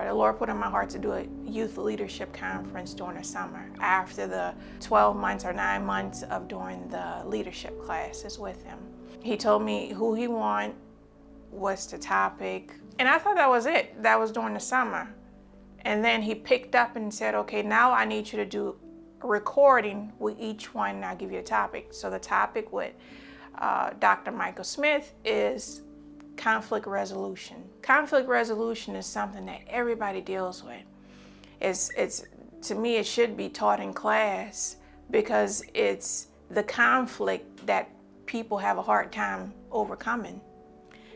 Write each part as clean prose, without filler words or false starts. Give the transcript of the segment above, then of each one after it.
The Lord put in my heart to do a youth leadership conference during the summer after the 12 months or 9 months of doing the leadership classes with him. He told me who he wanted, what's the topic, and I thought that was it. That was during the summer. And then he picked up and said, okay, now I need you to do a recording with each one and I'll give you a topic. So the topic with Dr. Michael Smith is conflict resolution. Conflict resolution is something that everybody deals with. It's to me, it should be taught in class because it's the conflict that people have a hard time overcoming.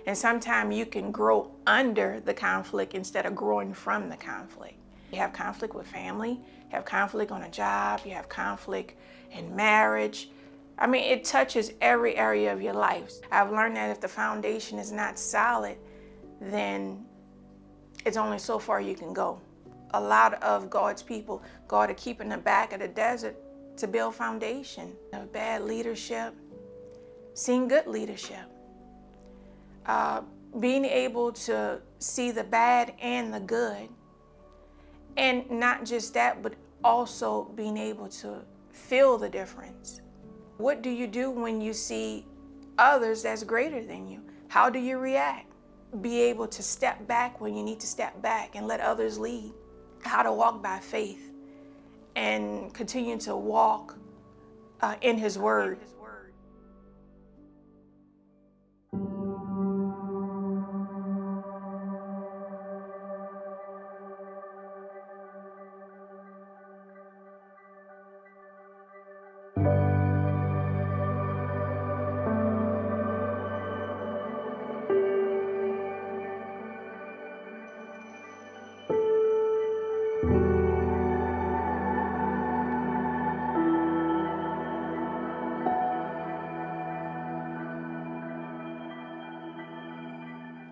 And sometimes you can grow under the conflict instead of growing from the conflict. You have conflict with family, you have conflict on a job, you have conflict in marriage. I mean, it touches every area of your life. I've learned that if the foundation is not solid, then it's only so far you can go. A lot of God's people go to keep in the back of the desert to build foundation. Bad leadership, seeing good leadership. Being able to see the bad and the good. And not just that, but also being able to feel the difference. What do you do when you see others that's greater than you? How do you react? Be able to step back when you need to step back and let others lead. How to walk by faith and continue to walk in His Word.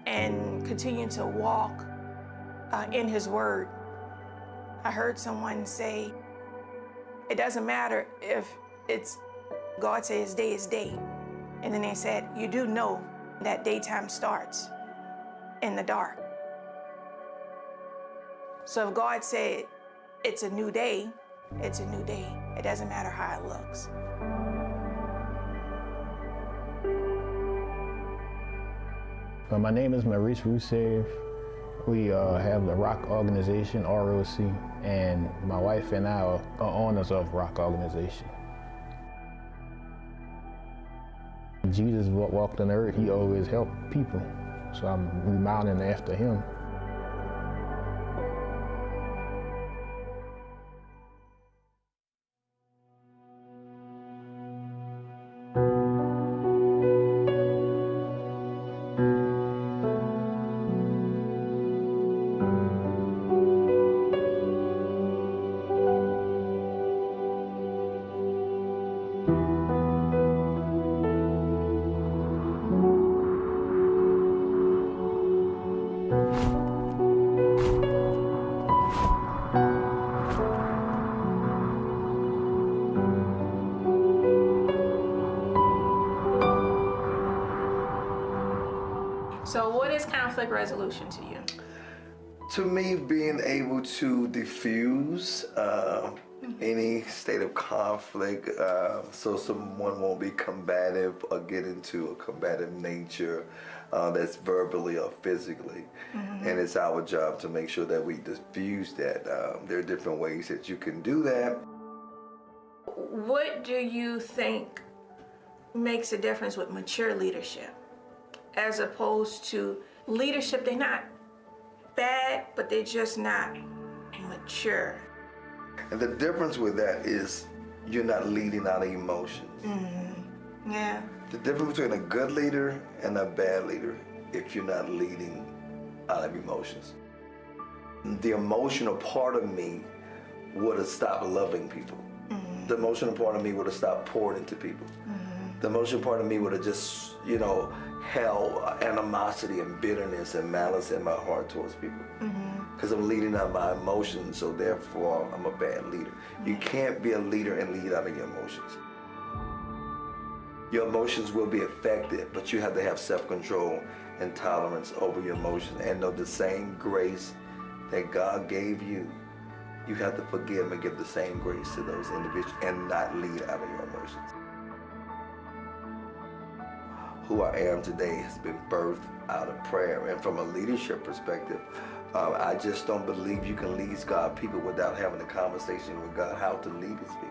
And continue to walk in His Word. I heard someone say, it doesn't matter if it's, God says day is day. And then they said, you do know that daytime starts in the dark. So if God said it's a new day, it's a new day. It doesn't matter how it looks. My name is Maurice Rousseff. We have the Rock Organization, ROC, and my wife and I are owners of Rock Organization. Jesus walked on the earth, He always helped people, so I'm mounting after Him. So what is conflict resolution to you? To me, being able to diffuse any state of conflict so someone won't be combative or get into a combative nature that's verbally or physically. Mm-hmm. And it's our job to make sure that we diffuse that. There are different ways that you can do that. What do you think makes a difference with mature leadership as opposed to leadership? They're not bad, but they're just not mature. And the difference with that is you're not leading out of emotions. Mm-hmm. Yeah. The difference between a good leader and a bad leader, if you're not leading out of emotions. The emotional part of me would have stopped loving people. Mm-hmm. The emotional part of me would have stopped pouring into people. Mm-hmm. The emotional part of me would have just, held animosity and bitterness and malice in my heart towards people. Because I'm leading out my emotions, so therefore I'm a bad leader. You can't be a leader and lead out of your emotions. Your emotions will be affected, but you have to have self-control and tolerance over your emotions and know the same grace that God gave you, you have to forgive and give the same grace to those individuals and not lead out of your emotions. Who I am today has been birthed out of prayer. And from a leadership perspective, I just don't believe you can lead God's people without having a conversation with God how to lead his people.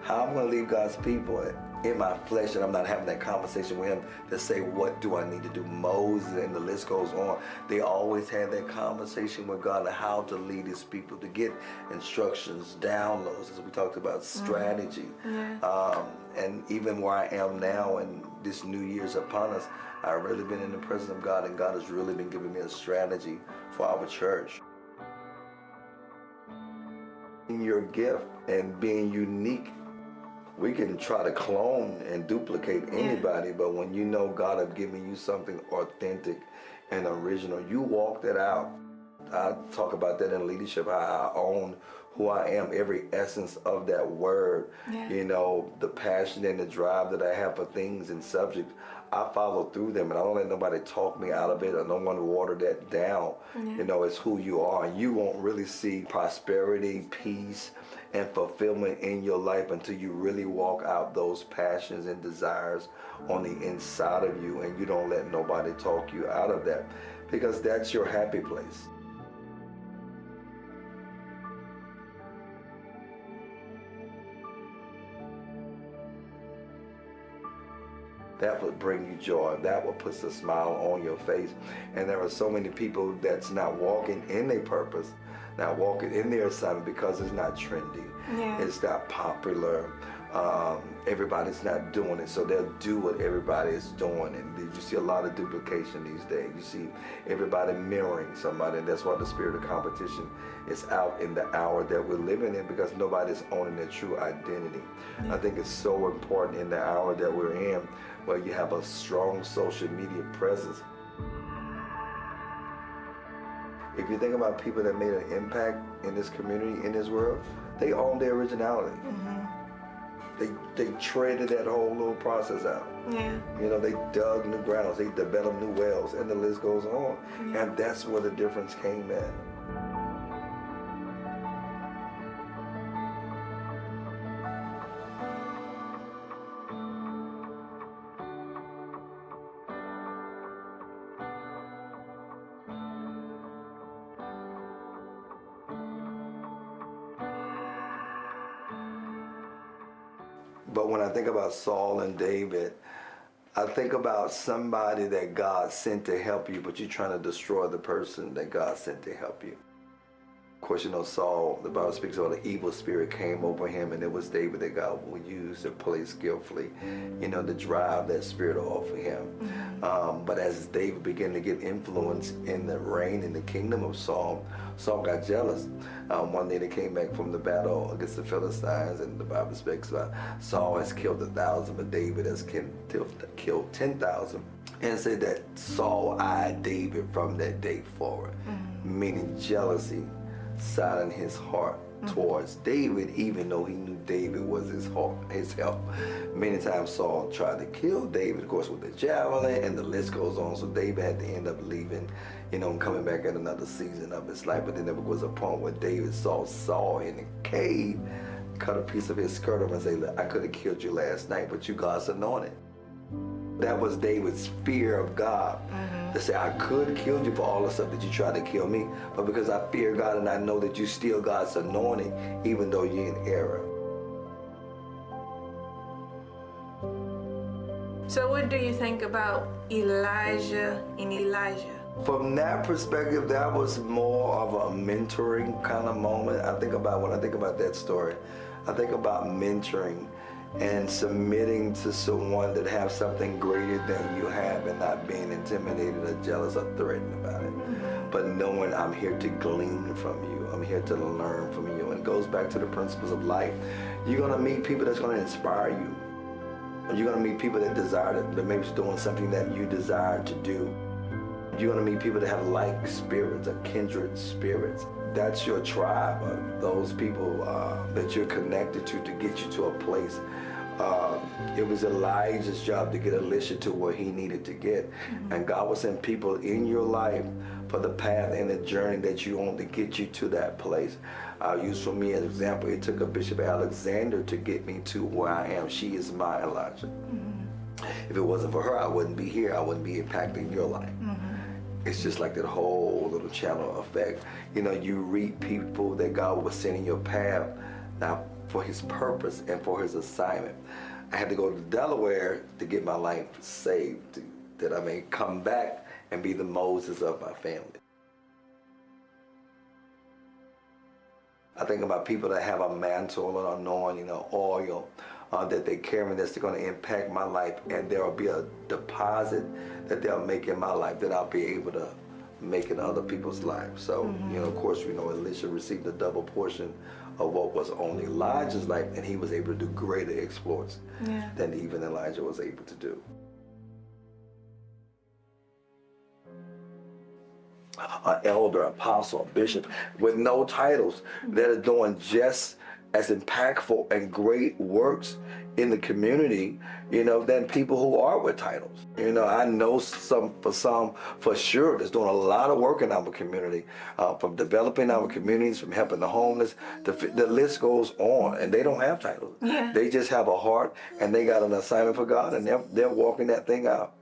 How I'm going to lead God's people in my flesh, and I'm not having that conversation with him to say, what do I need to do? Moses, and the list goes on. They always had that conversation with God on how to lead his people, to get instructions, downloads, as we talked about, strategy. And even where I am now, and this new year's upon us, I've really been in the presence of God, and God has really been giving me a strategy for our church. In your gift and being unique, we can try to clone and duplicate anybody, but when you know God has given you something authentic and original, you walk that out. I talk about that in leadership, how I own who I am, every essence of that word, you know, the passion and the drive that I have for things and subjects. I follow through them, and I don't let nobody talk me out of it. I don't want to water that down. You know, it's who you are. You won't really see prosperity, peace, and fulfillment in your life until you really walk out those passions and desires on the inside of you, and you don't let nobody talk you out of that, because that's your happy place. That would bring you joy. That would put a smile on your face. And there are so many people that's not walking in their purpose, not walking in their assignment because it's not trendy. It's not popular. Everybody's not doing it, so they'll do what everybody is doing. And you see a lot of duplication these days. You see everybody mirroring somebody, and that's why the spirit of competition is out in the hour that we're living in, because nobody's owning their true identity. I think it's so important in the hour that we're in, where you have a strong social media presence. If you think about people that made an impact in this community, in this world, they own their originality. They traded that whole little process out. You know, they dug new grounds, they developed new wells, and the list goes on. And that's where the difference came in. But when I think about Saul and David, I think about somebody that God sent to help you, but you're trying to destroy the person that God sent to help you. Of course, you know, Saul, the Bible speaks about the evil spirit came over him, and it was David that God would use to play skillfully, you know, to drive that spirit off of him. But as David began to get influence in the reign in the kingdom of Saul, Saul got jealous. One day they came back from the battle against the Philistines, and the Bible speaks about Saul has killed 1,000, but David has killed 10,000. And said that Saul eyed David from that day forward, meaning jealousy sat in his heart towards David, even though he knew David was his help. Many times Saul tried to kill David, of course, with the javelin, and the list goes on. So David had to end up leaving, you know, and coming back at another season of his life. But then there was a point where David saw Saul in the cave, cut a piece of his skirt off and say, "Look, I could have killed you last night, but you God's anointed." That was David's fear of God. To say, I could kill you for all the stuff that you tried to kill me, but because I fear God and I know that you still God's anointing, even though you're in error. So what do you think about Elijah and Elijah? From that perspective, that was more of a mentoring kind of moment. When I think about that story, I think about mentoring and submitting to someone that have something greater than you have, and not being intimidated or jealous or threatened about it. But knowing I'm here to glean from you. I'm here to learn from you. And it goes back to the principles of life. You're going to meet people that's going to inspire you. You're going to meet people that desire that maybe doing something that you desire to do. You're going to meet people that have like spirits or kindred spirits. That's your tribe, those people that you're connected to get you to a place It was Elijah's job to get Elisha to where he needed to get. And God will send people in your life for the path and the journey that you on to get you to that place. I'll use for me as an example, it took a Bishop Alexander to get me to where I am. She is my Elijah. If it wasn't for her, I wouldn't be here. I wouldn't be impacting your life. It's just like that whole little channel effect. You know, you read people that God was sending your path now for his purpose and for his assignment. I had to go to Delaware to get my life saved, that I may come back and be the Moses of my family. I think about people that have a mantle or anointing or oil that they carry that's going to impact my life, and there will be a deposit that they'll make in my life that I'll be able to make in other people's lives. So, you know, of course, we know Elisha received a double portion of what was on Elijah's life, and he was able to do greater exploits than even Elijah was able to do. An elder, apostle, bishop with no titles that are doing just as impactful and great works in the community, you know, than people who are with titles. You know, I know some for sure that's doing a lot of work in our community, from developing our communities, from helping the homeless. The list goes on, and they don't have titles. They just have a heart, and they got an assignment for God, and they're walking that thing out.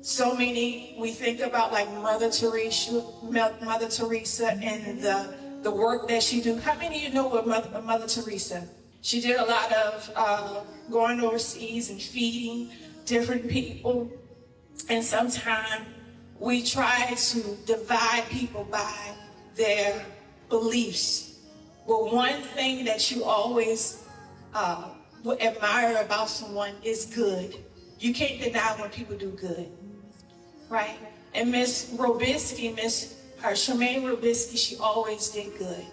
So many, we think about like Mother Teresa and the work that she do. How many of you know what Mother Teresa? She did a lot of going overseas and feeding different people. And sometimes we try to divide people by their beliefs. Well, one thing that you always will admire about someone is good. You can't deny when people do good. Right? And Miss Robisky, Charmaine Robisky, she always did good.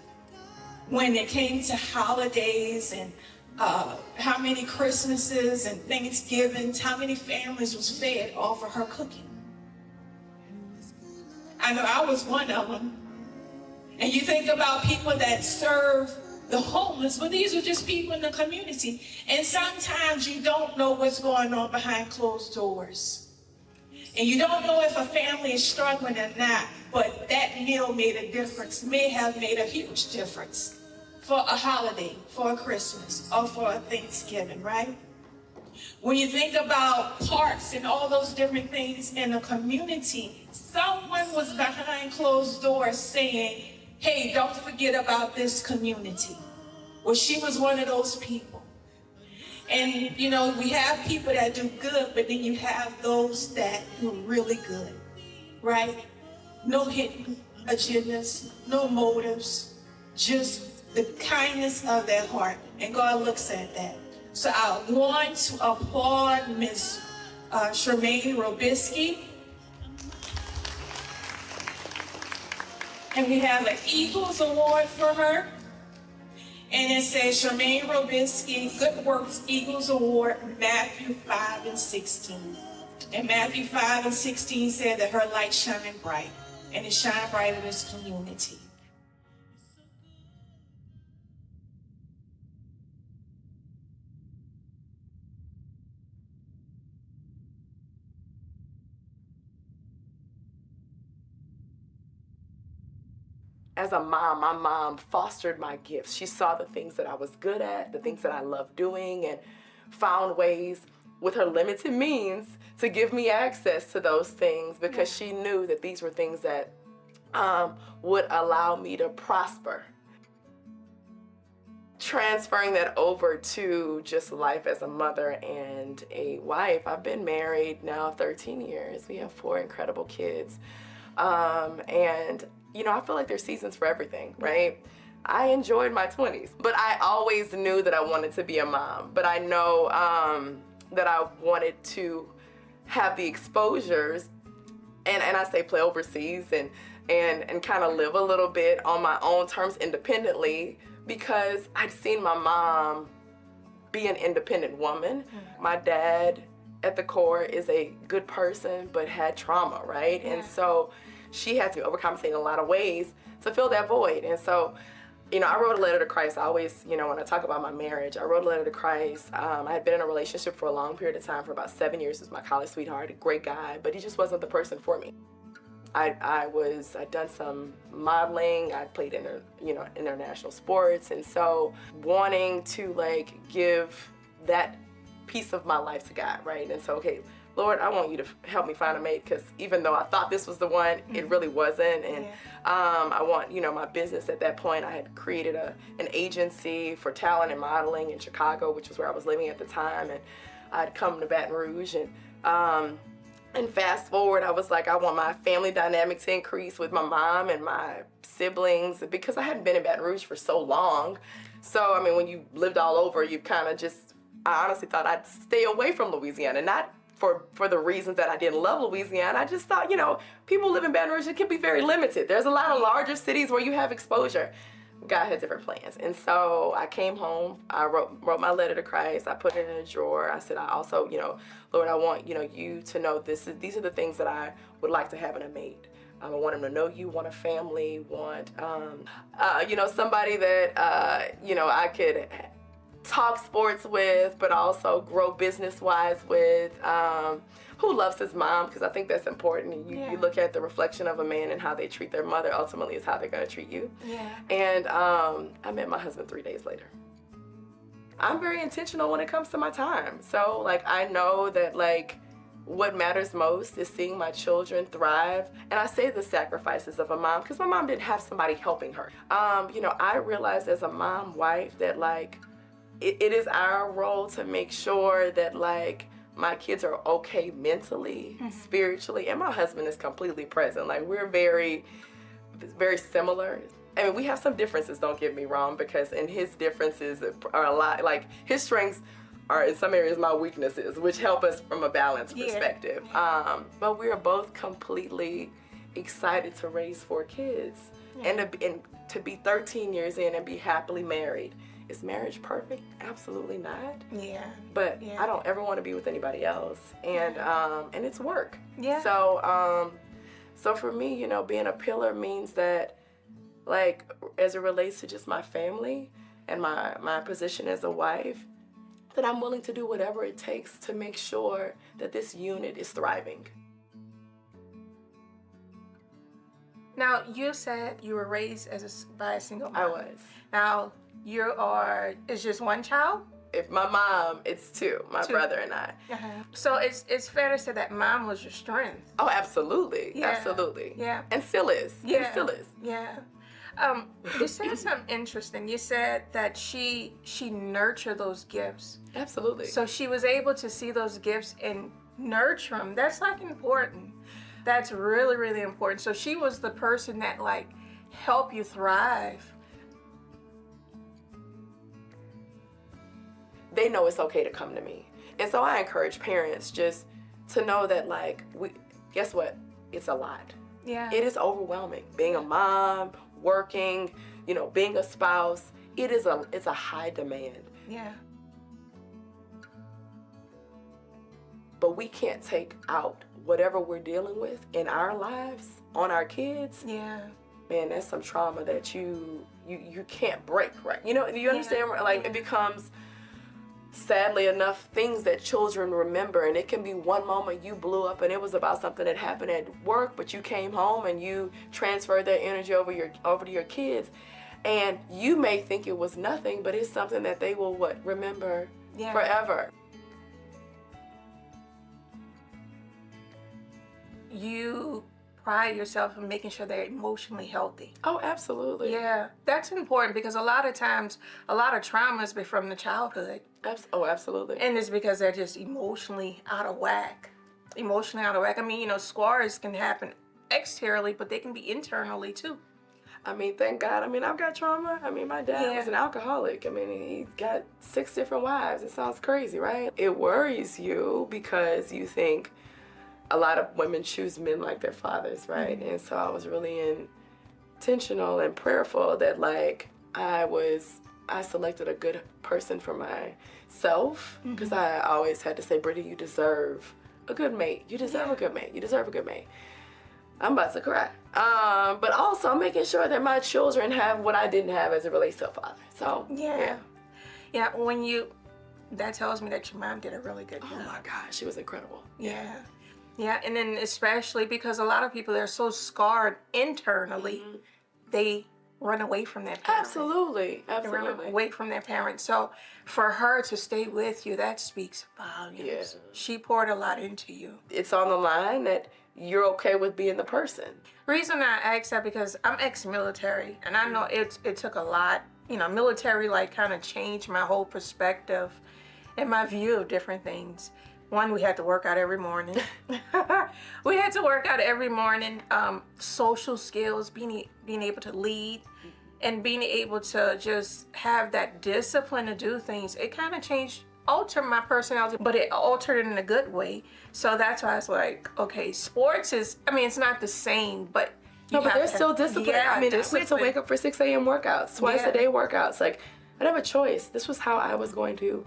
When it came to holidays and how many Christmases and Thanksgivings, how many families was fed off of her cooking. I know I was one of them. And you think about people that serve the homeless, but these were just people in the community. And sometimes you don't know what's going on behind closed doors. And you don't know if a family is struggling or not, but that meal made a difference, may have made a huge difference for a holiday, for a Christmas, or for a Thanksgiving, right? When you think about parks and all those different things in a community, someone was behind closed doors saying, hey, don't forget about this community. Well, she was one of those people. And, you know, we have people that do good, but then you have those that do really good, right? No hidden agendas, no motives, just the kindness of their heart. And God looks at that. So I want to applaud Miss Charmaine Robisky. And we have an Eagles Award for her. And it says Charmaine Robisky, Good Works Eagles Award, Matthew 5:16. And Matthew 5:16 said that her light shining bright, and it shine bright in this community. As a mom, my mom fostered my gifts. She saw the things that I was good at, the things that I loved doing, and found ways with her limited means to give me access to those things because she knew that these were things that would allow me to prosper. Transferring that over to just life as a mother and a wife. I've been married now 13 years. We have 4 incredible kids. And you know, I feel like there's seasons for everything, right? I enjoyed my 20s, but I always knew that I wanted to be a mom. But I know that I wanted to have the exposures, and I say play overseas and kind of live a little bit on my own terms independently, because I'd seen my mom be an independent woman. My dad, at the core, is a good person, but had trauma, right? And so she had to be overcompensating in a lot of ways to fill that void. And so I wrote a letter to Christ. I always, when I talk about my marriage, I wrote a letter to Christ. I had been in a relationship for a long period of time, for about 7 years with my college sweetheart, a great guy, but he just wasn't the person for me. I'd done some modeling. I played international sports, and so wanting to like give that piece of my life to God, right? And so, okay, Lord, I want you to help me find a mate, because even though I thought this was the one, it really wasn't. And I want, my business at that point, I had created an agency for talent and modeling in Chicago, which was where I was living at the time, and I'd come to Baton Rouge, and fast forward, I was like, I want my family dynamic to increase with my mom and my siblings, because I hadn't been in Baton Rouge for so long. So, I mean, when you lived all over, you kind of I honestly thought I'd stay away from Louisiana, not for the reasons that I didn't love Louisiana. I just thought, people live in Baton Rouge, it can be very limited. There's a lot of larger cities where you have exposure. God had different plans. And so I came home, I wrote my letter to Christ, I put it in a drawer. I said, I also, Lord, I want, you to know these are the things that I would like to have in a mate. I want him to know you, want a family, want, somebody that, I could talk sports with, but also grow business-wise with, who loves his mom, because I think that's important. You look at the reflection of a man and how they treat their mother ultimately is how they're going to treat you. Yeah. And I met my husband 3 days later. I'm very intentional when it comes to my time. So, I know that, what matters most is seeing my children thrive. And I say the sacrifices of a mom, because my mom didn't have somebody helping her. I realized as a mom, wife, that, it is our role to make sure that, my kids are okay mentally, spiritually, and my husband is completely present. We're very, very similar. I mean, we have some differences, don't get me wrong, because in his differences are a lot, his strengths are in some areas my weaknesses, which help us from a balanced perspective. But we are both completely excited to raise 4 kids and to be 13 years in and be happily married. Is marriage perfect? Absolutely not. Yeah. But I don't ever want to be with anybody else, and it's work. Yeah. So for me, being a pillar means that, as it relates to just my family and my position as a wife, that I'm willing to do whatever it takes to make sure that this unit is thriving. Now, you said you were raised by a single mom. I was. Now, it's just one child? If my mom, it's 2, my brother and I. Uh-huh. So it's fair to say that mom was your strength. Oh, absolutely. Absolutely. Yeah. And still is. Yeah. And still is. Yeah. You said something interesting. You said that she nurtured those gifts. Absolutely. So she was able to see those gifts and nurture them. That's important. That's really, really important. So she was the person that helped you thrive. They know it's okay to come to me. And so I encourage parents just to know that guess what? It's a lot. Yeah. It is overwhelming. Being a mom, working, being a spouse, it's a high demand. Yeah. But we can't take out whatever we're dealing with in our lives on our kids. Yeah. Man, that's some trauma that you can't break, right? You understand? It becomes, sadly enough, things that children remember, and it can be one moment you blew up and it was about something that happened at work, but you came home and you transferred that energy over to your kids, and you may think it was nothing, but it's something that they will remember forever. You pride yourself in making sure they're emotionally healthy. Oh, absolutely. Yeah, that's important, because a lot of times, a lot of traumas be from the childhood. Oh, absolutely. And it's because they're just emotionally out of whack. I mean, scars can happen externally, but they can be internally too. I mean, thank God. I mean, I've got trauma. I mean, my dad was an alcoholic. I mean, he got 6 different wives. It sounds crazy, right? It worries you because you think a lot of women choose men like their fathers, right? Mm-hmm. And so I was really intentional and prayerful that I selected a good person for myself, because I always had to say, Brittany, you deserve a good mate. You deserve a good mate. You deserve a good mate. I'm about to cry. But also making sure that my children have what I didn't have as it relates to a father. So Yeah, that tells me that your mom did a really good job. Oh my gosh, she was incredible. Yeah, and then especially because a lot of people are so scarred internally, they run away from their parents. Absolutely. They run away from their parents. So for her to stay with you, that speaks volumes. Yeah. She poured a lot into you. It's on the line that you're okay with being the person. Reason I ask that because I'm ex-military, and I know it took a lot. You know, military kind of changed my whole perspective and my view of different things. One, we had to work out every morning. Social skills, being able to lead, and being able to just have that discipline to do things. It kind of altered my personality, but it altered it in a good way. So that's why I was like, okay, sports it's not the same, but No, but there's still discipline. Yeah, I had to wake up for 6 a.m. workouts, twice a day workouts. Like, I didn't have a choice. This was how I was going to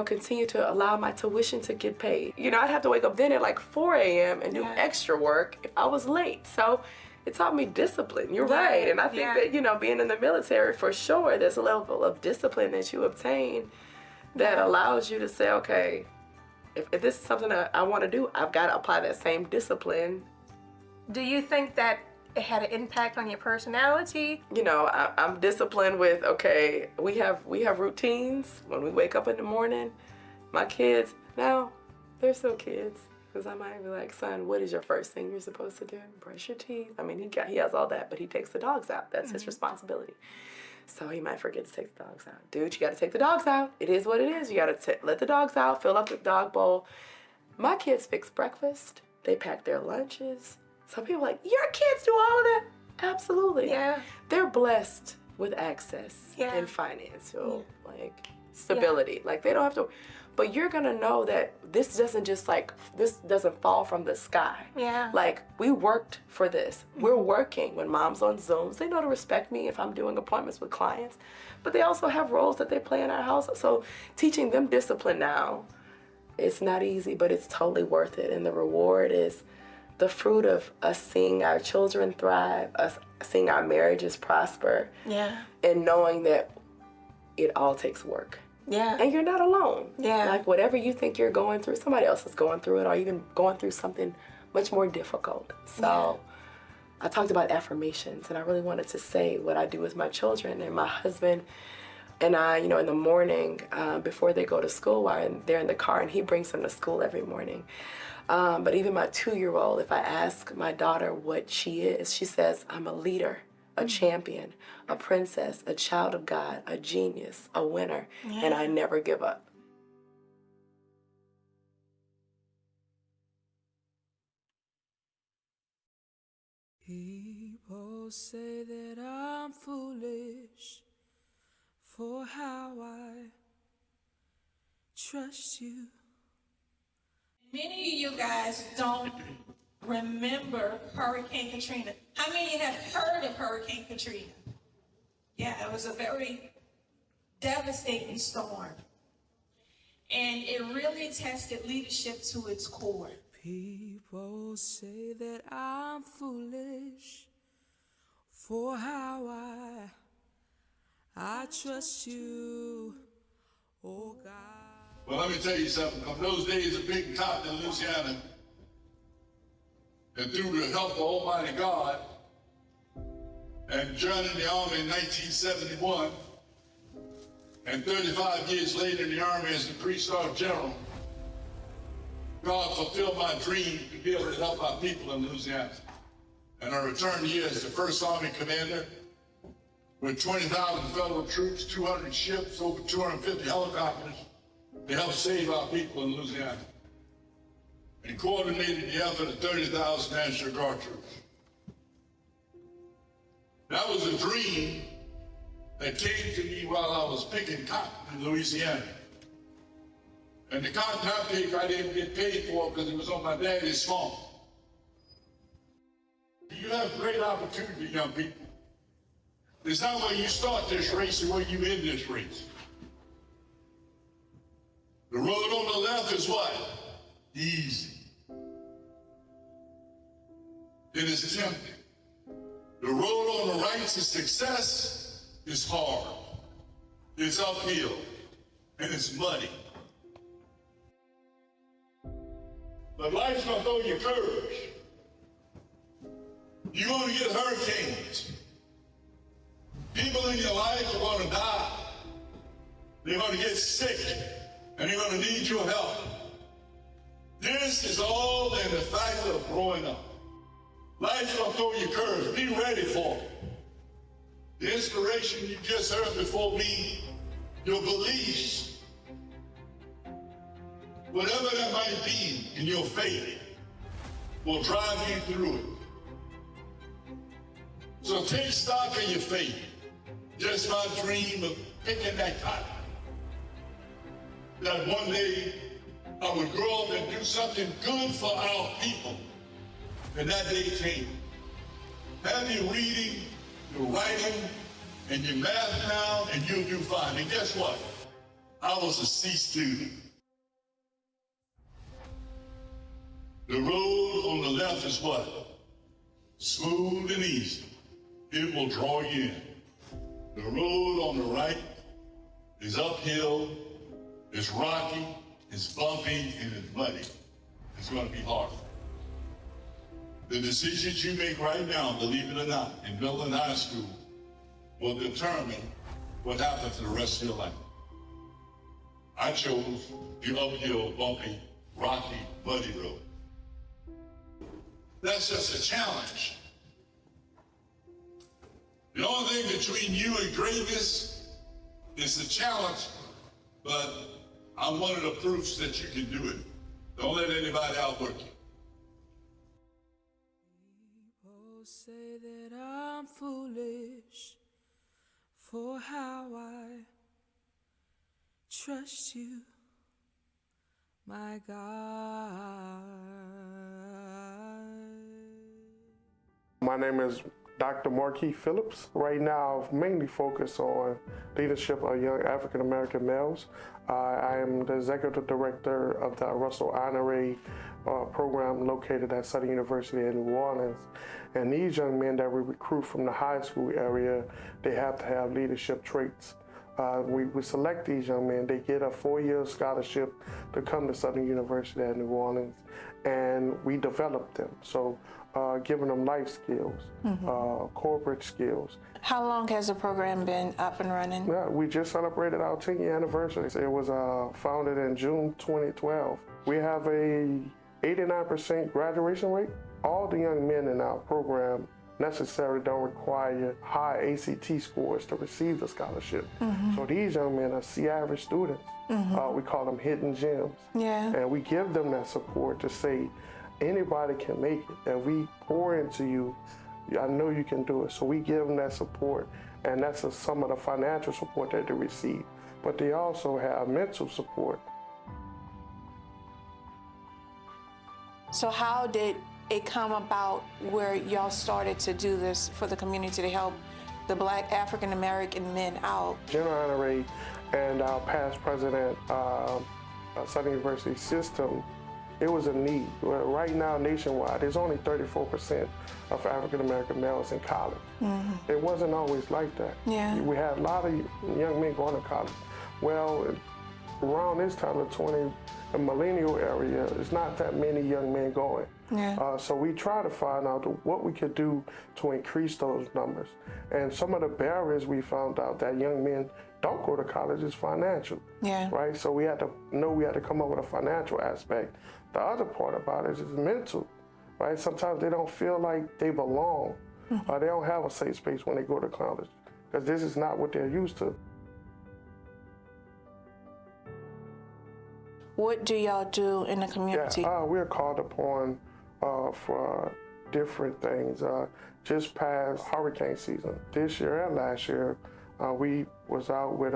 continue to allow my tuition to get paid. I'd have to wake up then at like 4 a.m. and do extra work if I was late. So it taught me discipline. You're right. And I think that, being in the military, for sure, there's a level of discipline that you obtain that allows you to say, okay, if this is something that I want to do, I've got to apply that same discipline. Do you think that it had an impact on your personality? I'm disciplined with, okay, we have routines when we wake up in the morning. My kids, now, they're still kids. Because I might be like, son, what is your first thing you're supposed to do? Brush your teeth. I mean, he has all that, but he takes the dogs out. That's his responsibility. So he might forget to take the dogs out. Dude, you got to take the dogs out. It is what it is. You got to let the dogs out, fill up the dog bowl. My kids fix breakfast. They pack their lunches. Some people are like, your kids do all of that? Absolutely. Yeah. They're blessed with access and financial stability. Like, they don't have to, but you're gonna know that this doesn't fall from the sky. Yeah. Like, we worked for this. We're working. When mom's on Zooms, they know to respect me if I'm doing appointments with clients, but they also have roles that they play in our house. So teaching them discipline now, it's not easy, but it's totally worth it. And the reward is the fruit of us seeing our children thrive, us seeing our marriages prosper, and knowing that it all takes work. Yeah. And you're not alone. Yeah. Like, whatever you think you're going through, somebody else is going through it, or even going through something much more difficult. So I talked about affirmations, and I really wanted to say what I do with my children and my husband. And I, in the morning, before they go to school, while they're in the car, and he brings them to school every morning. But even my 2-year-old, if I ask my daughter what she is, she says, I'm a leader, a champion, a princess, a child of God, a genius, a winner, and I never give up. People say that I'm foolish for how I trust you. Many of you guys don't remember Hurricane Katrina. How many have heard of Hurricane Katrina? Yeah, it was a very devastating storm. And it really tested leadership to its core. People say that I'm foolish for how I trust you, oh God. Well, let me tell you something. Of those days of being caught in Louisiana, and through the help of Almighty God, and joining the Army in 1971, and 35 years later in the Army as the 3-star general, God fulfilled my dream to be able to help our people in Louisiana. And I returned here as the 1st Army commander with 20,000 federal troops, 200 ships, over 250 helicopters to help save our people in Louisiana, and coordinated the effort of 30,000 National Guard troops. That was a dream that came to me while I was picking cotton in Louisiana. And the cotton I picked, I didn't get paid for because it was on my daddy's farm. You have great opportunity, young people. It's not where you start this race or where you end this race. The road on the left is what? Easy. It is tempting. The road on the right to success is hard. It's uphill, and it's muddy. But life's gonna throw you curves. You're gonna get hurricanes. People in your life are gonna die. They're gonna get sick, and they're gonna need your help. This is all in the fact of growing up. Life's gonna throw you curves. Be ready for it. The inspiration you just heard before me, your beliefs, whatever that might be in your faith, will drive you through it. So take stock in your faith. Just my dream of picking that cotton. That one day I would grow up and do something good for our people. And that day came. Have your reading, your writing, and your math down, and you'll do fine. And guess what? I was a C student. The road on the left is what? Smooth and easy. It will draw you in. The road on the right is uphill, it's rocky, it's bumpy, and it's muddy. It's going to be hard. The decisions you make right now, believe it or not, in middle and high school, will determine what happens for the rest of your life. I chose the uphill, bumpy, rocky, muddy road. That's just a challenge. The only thing between you and greatness is the challenge, but I'm one of the proofs that you can do it. Don't let anybody outwork you. People say that I'm foolish for how I trust you, my God. My name is Dr. Marquis Phillips. Right now, I'm mainly focused on leadership of young African American males. I am the executive director of the Russell Honorary program located at Southern University in New Orleans. And these young men that we recruit from the high school area, they have to have leadership traits. We select these young men. They get a 4-year scholarship to come to Southern University at New Orleans, and we develop them. So giving them life skills, corporate skills. How long has the program been up and running? Yeah, we just celebrated our 10-year anniversary. It was founded in June 2012. We have a 89% graduation rate. All the young men in our program necessarily don't require high ACT scores to receive the scholarship. So these young men are C-average students. We call them hidden gems. Yeah. And we give them that support to say, anybody can make it. And we pour into you, I know you can do it. So we give them that support, and that's some of the financial support that they receive. But they also have mental support. So how did it come about where y'all started to do this for the community to help the Black African American men out? General Honorary and our past president, Southern University system, it was a need. Right now, nationwide, there's only 34% of African American males in college. It wasn't always like that. Yeah. We had a lot of young men going to college. Well, around this time, the millennial area, there's not that many young men going. Yeah. So we try to find out what we could do to increase those numbers. And some of the barriers we found out that young men don't go to college is financial. Yeah. Right? So we had to come up with a financial aspect. The other part about it is mental, right? Sometimes they don't feel like they belong, or they don't have a safe space when they go to college, because this is not what they're used to. What do y'all do in the community? We're called upon for different things. Just past hurricane season, this year and last year, we was out with,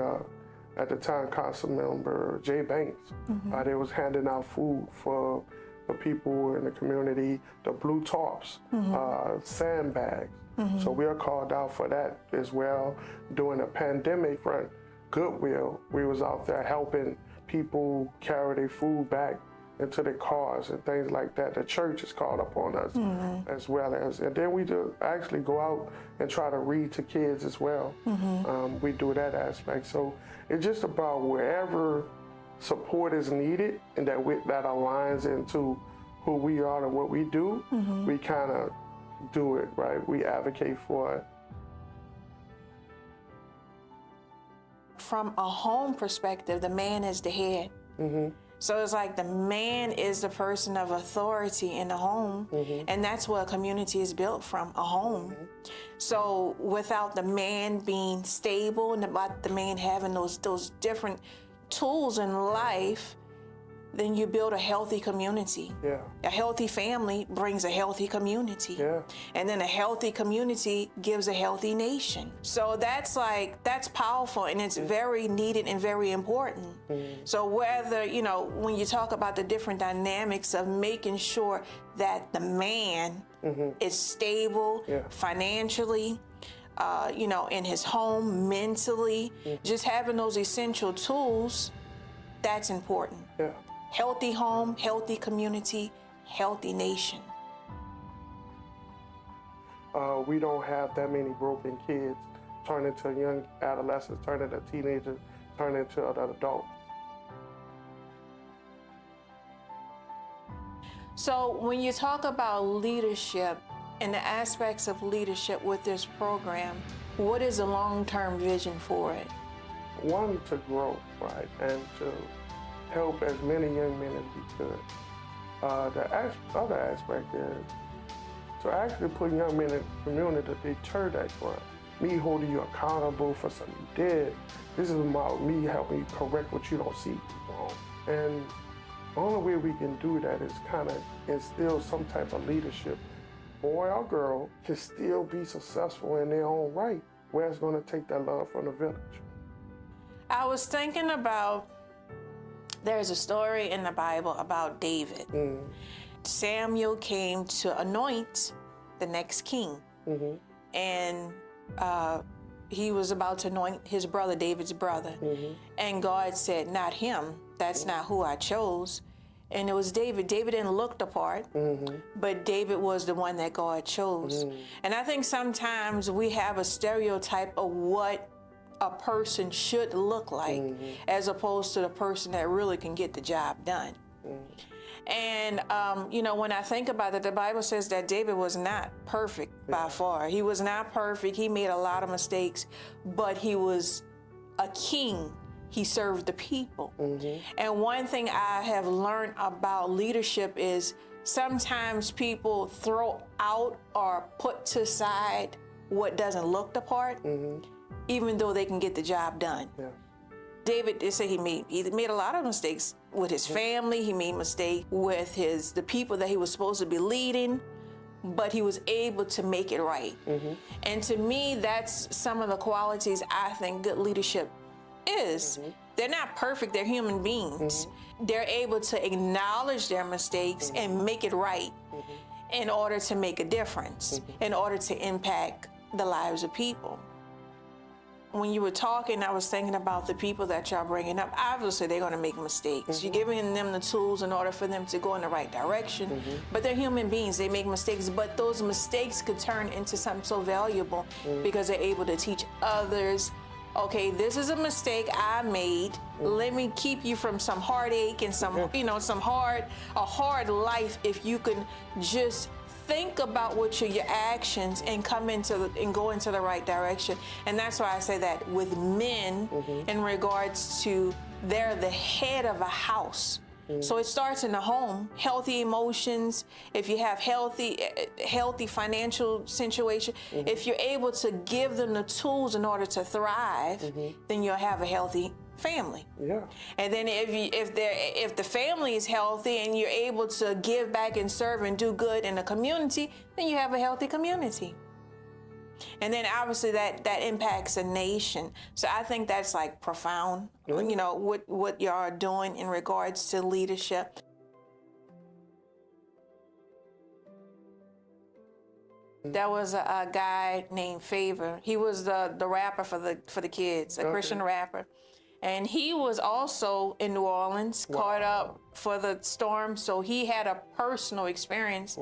at the time, Councilmember Jay Banks. They was handing out food for the people in the community, the blue tarps, sandbags. So we are called out for that as well. During the pandemic front, Goodwill, we was out there helping people carry their food back into their cars and things like that. The church is called upon us as well as, and then we do actually go out and try to read to kids as well. We do that aspect. So it's just about wherever support is needed and that aligns into who we are and what we do, we kind of do it, right? We advocate for it. From a home perspective, the man is the head. So it's like the man is the person of authority in the home, and that's what a community is built from, a home. So without the man being stable and about the man having those different tools in life, then you build a healthy community. A healthy family brings a healthy community. And then a healthy community gives a healthy nation. So that's powerful, and it's very needed and very important. So whether, when you talk about the different dynamics of making sure that the man is stable financially, in his home, mentally, just having those essential tools, that's important. Healthy home, healthy community, healthy nation. We don't have that many broken kids turn into young adolescents, turn into teenagers, turn into adults. So when you talk about leadership and the aspects of leadership with this program, what is the long-term vision for it? One, to grow, right, and to help as many young men as we could. The other aspect is to actually put young men in the community to deter that crime. Me holding you accountable for something you did. This is about me helping you correct what you don't see wrong. And the only way we can do that is kind of instill some type of leadership. Boy or girl can still be successful in their own right. Where it's going to take that love from the village. I was thinking about, there's a story in the Bible about David. Samuel came to anoint the next king. And he was about to anoint his brother, David's brother. And God said, not him. That's not who I chose. And it was David. David didn't look the part, but David was the one that God chose. And I think sometimes we have a stereotype of what a person should look like, as opposed to the person that really can get the job done. And, when I think about it, the Bible says that David was not perfect by far. He was not perfect. He made a lot of mistakes, but he was a king. He served the people. And one thing I have learned about leadership is sometimes people throw out or put to side what doesn't look the part, even though they can get the job done. David, they say he made a lot of mistakes with his family. He made mistakes with the people that he was supposed to be leading, but he was able to make it right. And to me, that's some of the qualities I think good leadership is. They're not perfect, they're human beings. They're able to acknowledge their mistakes and make it right in order to make a difference, in order to impact the lives of people. When you were talking, I was thinking about the people that y'all bringing up. Obviously, they're going to make mistakes. You're giving them the tools in order for them to go in the right direction. But they're human beings. They make mistakes. But those mistakes could turn into something so valuable because they're able to teach others, okay, this is a mistake I made. Let me keep you from some heartache and some, a hard life if you can just think about your actions and go into the right direction. And that's why I say that with men in regards to they're the head of a house. So it starts in the home, healthy emotions. If you have healthy financial situation, if you're able to give them the tools in order to thrive, then you'll have a healthy family. And then if the family is healthy and you're able to give back and serve and do good in the community, then you have a healthy community. And then obviously that impacts a nation. So I think that's like profound, what y'all are doing in regards to leadership. There was a guy named Favor. He was the rapper for the kids, a Christian rapper. And he was also in New Orleans, caught up for the storm. So he had a personal experience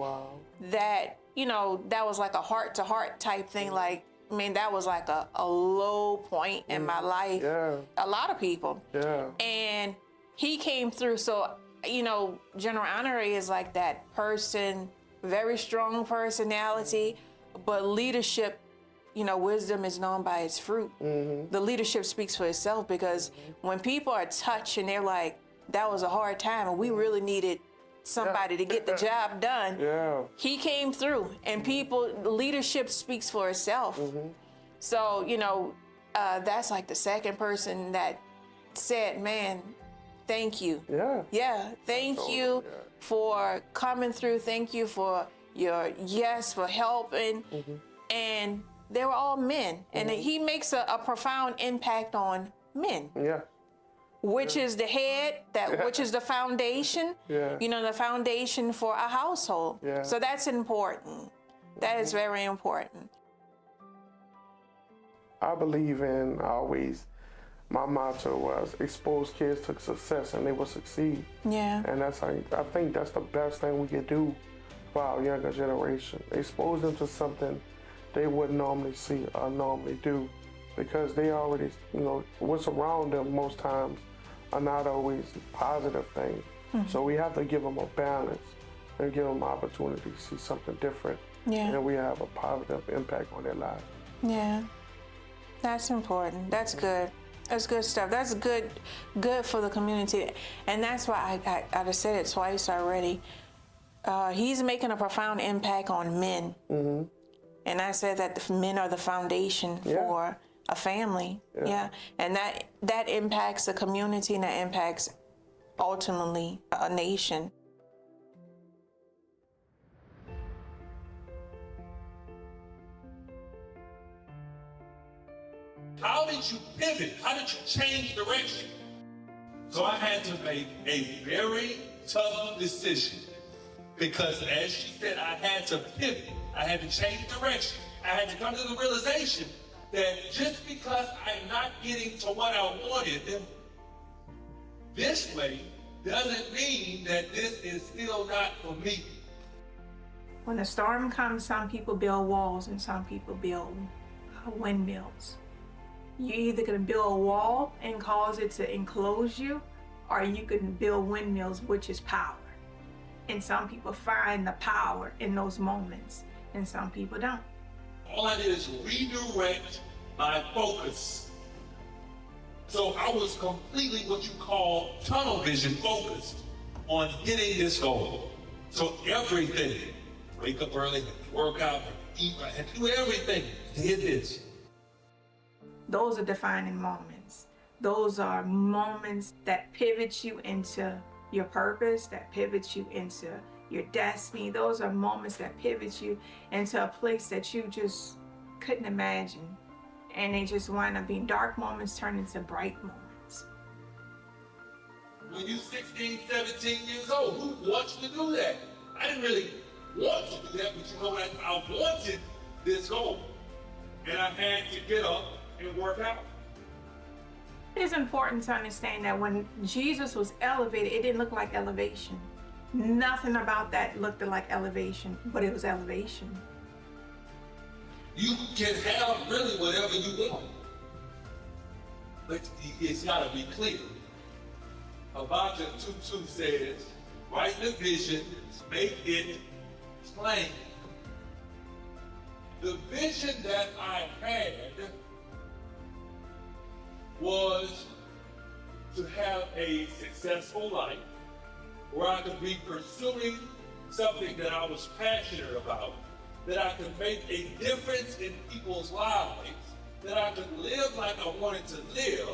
that, you know, that was like a heart-to-heart type thing. Like, I mean, that was like a low point in my life. A lot of people. And he came through. So, you know, General Honoré is like that person, very strong personality, but leadership, you know, wisdom is known by its fruit. The leadership speaks for itself, because when people are touched and they're like, that was a hard time and we really needed somebody to get the job done, he came through, and the leadership speaks for itself. So, you know, that's like the second person that said, man, thank you. Thank you for coming through. Thank you for your yes, for helping. And they were all men. And he makes a profound impact on men. Which is the head, which is the foundation, you know, the foundation for a household. So that's important. That is very important. I believe in my motto was expose kids to success and they will succeed. And I think that's the best thing we could do for our younger generation. Expose them to something they wouldn't normally see or normally do, because they already, you know, what's around them most times are not always positive things. So we have to give them a balance and give them opportunity to see something different. And we have a positive impact on their lives. That's important. That's good. That's good stuff. That's good for the community. And that's why I just said it twice already. He's making a profound impact on men. And I said that the men are the foundation for a family. And that impacts the community, and that impacts ultimately a nation. How did you pivot? How did you change direction? So I had to make a very tough decision, because as she said, I had to pivot. I had to change direction. I had to come to the realization that just because I'm not getting to what I wanted this way doesn't mean that this is still not for me. When the storm comes, some people build walls and some people build windmills. You're either going to build a wall and cause it to enclose you, or you can build windmills, which is power. And some people find the power in those moments, and some people don't. All I did is redirect my focus. So I was completely what you call tunnel vision focused on hitting this goal. So everything, wake up early, work out, eat, I had to do everything to hit this. Those are defining moments. Those are moments that pivot you into your purpose, that pivot you into your destiny. Those are moments that pivot you into a place that you just couldn't imagine. And they just wind up being dark moments turn into bright moments. When you're 16, 17 years old, who wants you to do that? I didn't really want to do that, but you know what? I wanted this goal. And I had to get up and work out. It is important to understand that when Jesus was elevated, it didn't look like elevation. Nothing about that looked like elevation, but it was elevation. You can have really whatever you want, but it's got to be clear. Habakkuk 2:2 says, write the vision, make it plain. The vision that I had was to have a successful life where I could be pursuing something that I was passionate about, that I could make a difference in people's lives, that I could live like I wanted to live,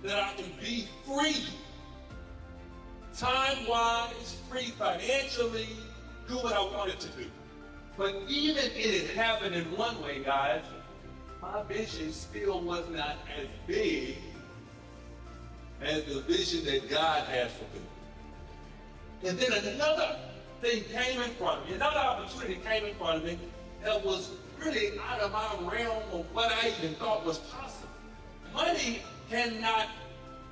that I could be free, time-wise, free financially, do what I wanted to do. But even in it happened in one way, guys, my vision still was not as big as the vision that God has for me. And then another thing came in front of me, another opportunity came in front of me that was really out of my realm of what I even thought was possible. Money cannot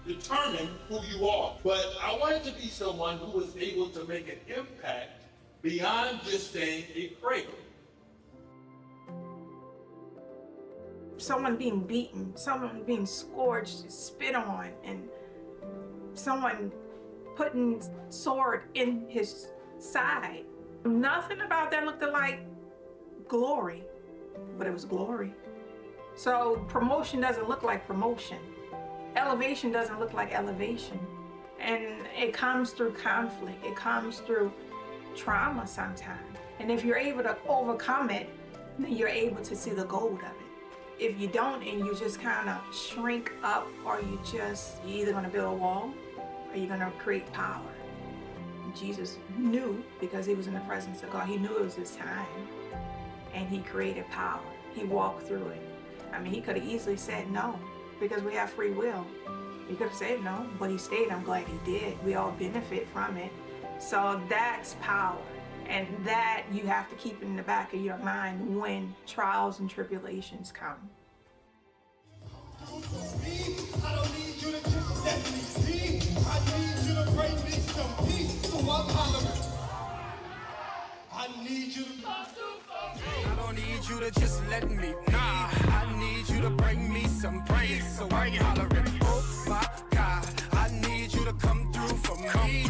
determine who you are. But I wanted to be someone who was able to make an impact beyond just staying a cradle. Someone being beaten, someone being scourged, spit on, and someone putting sword in his side. Nothing about that looked like glory, but it was glory. So promotion doesn't look like promotion. Elevation doesn't look like elevation. And it comes through conflict. It comes through trauma sometimes. And if you're able to overcome it, then you're able to see the gold of it. If you don't and you just kind of shrink up, or you're either going to build a wall or you're going to create power. Jesus knew, because he was in the presence of God, he knew it was his time, and he created power. He walked through it. I mean, he could have easily said no, because we have free will. He could have said no, but he stayed. I'm glad he did. We all benefit from it. So that's power. And that you have to keep in the back of your mind when trials and tribulations come. I don't need you to just let me see. I need you to bring me some peace. So I'm hollering. I need you to. I don't need you to just let me be. I need you to bring me some praise. So I'm hollering, oh my God, I need you to come through for me.